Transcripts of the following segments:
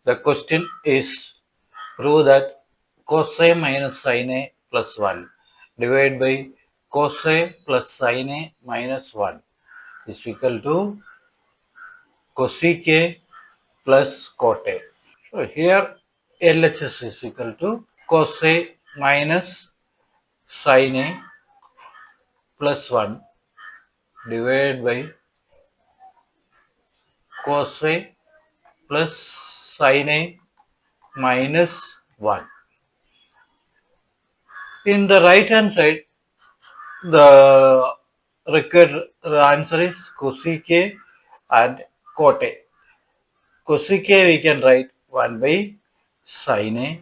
The question is prove that cosA minus sinA plus 1 divided by cosA plus sinA minus 1 is equal to cosA plus cotA. So here LHS is equal to cosA minus sinA plus 1 divided by cosA plus sinA minus 1. In the right hand side, the required answer is cosA and cotA. CosA we can write 1 by sinA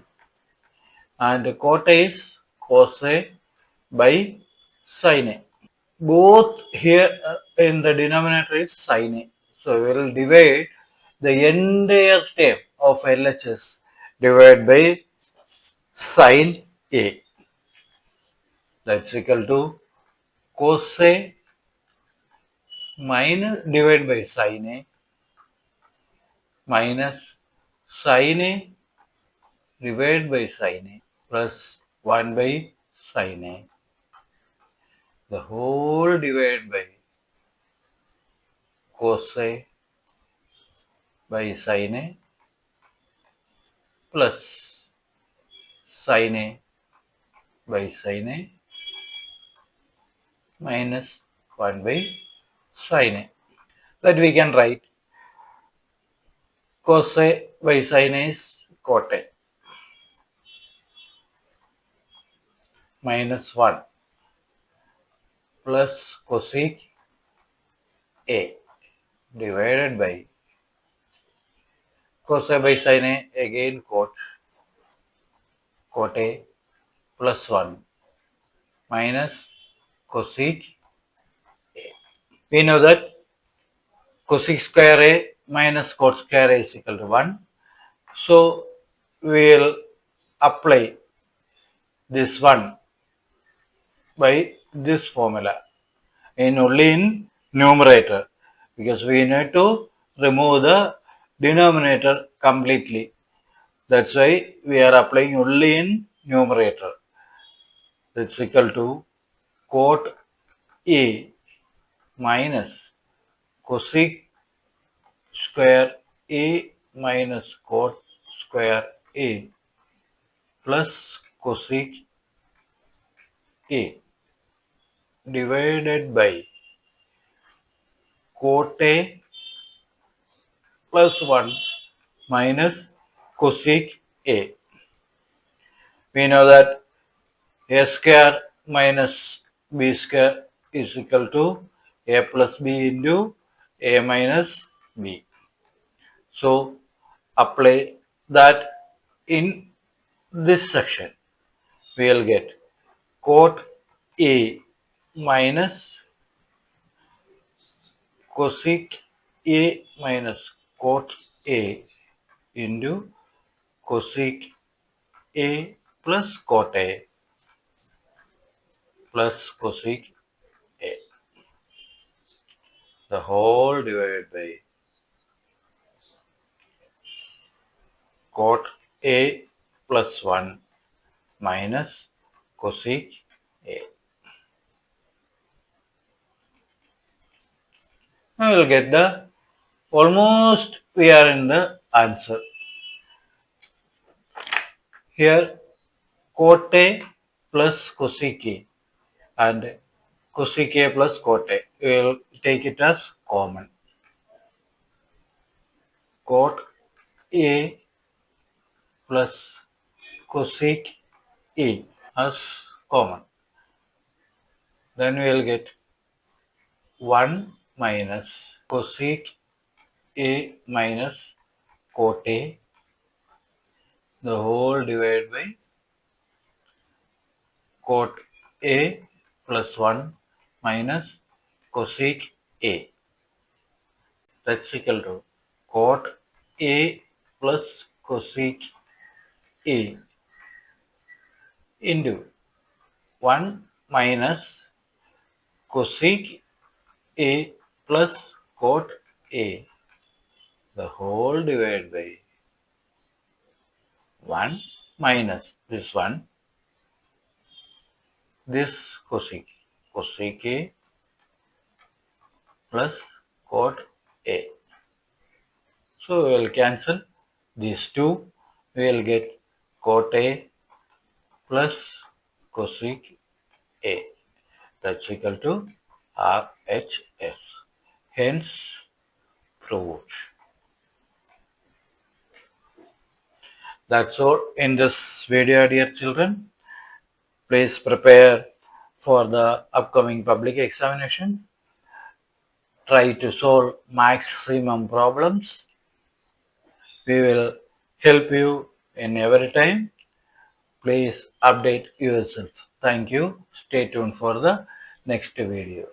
and cotA is cosA by sinA. Both here in the denominator is sinA. So we will divide the entire term of LHS divided by sin A. That's equal to cosA minus divided by sin A minus sin A divided by sin A plus 1 by sin A. The whole divided by cosA by sin A plus sin A by sin A minus 1 by sin A. That we can write cosA by sin A is cotA minus 1 plus cosec A divided by cosA by sin A again cotA plus 1 minus cosec A. We know that cosec square A minus cot square A is equal to 1. So we will apply this one by this formula only in numerator, because we need to remove the denominator completely. That's why we are applying only in numerator. That's equal to cot A minus cosec square A minus cot square A plus cosec A divided by cot A plus 1 minus cosec A. We know that A square minus B square is equal to A plus B into A minus B. So apply that in this section. We will get cot A minus cosec A minus cot A into cosec A plus cot A plus cosec A. The whole divided by cot A plus 1 minus cosec A. Now we will get the almost we are in the answer. Here cot A plus cosec A and cosec A plus cot A. We will take it as common. Cot A plus cosec A as common. Then we will get 1 minus cosec A minus cot A, the whole divided by cot A plus 1 minus cosec A. That's equal to cot A plus cosec A into 1 minus cosec A plus cot A, the whole divided by 1 minus this one, this cosA plus cot A. So we will cancel these two. We will get cot A plus cosec A. That's equal to RHS. Hence proved. That's all in this video, dear children. Please prepare for the upcoming public examination. Try to solve maximum problems. We will help you in every time. Please update yourself. Thank you. Stay tuned for the next video.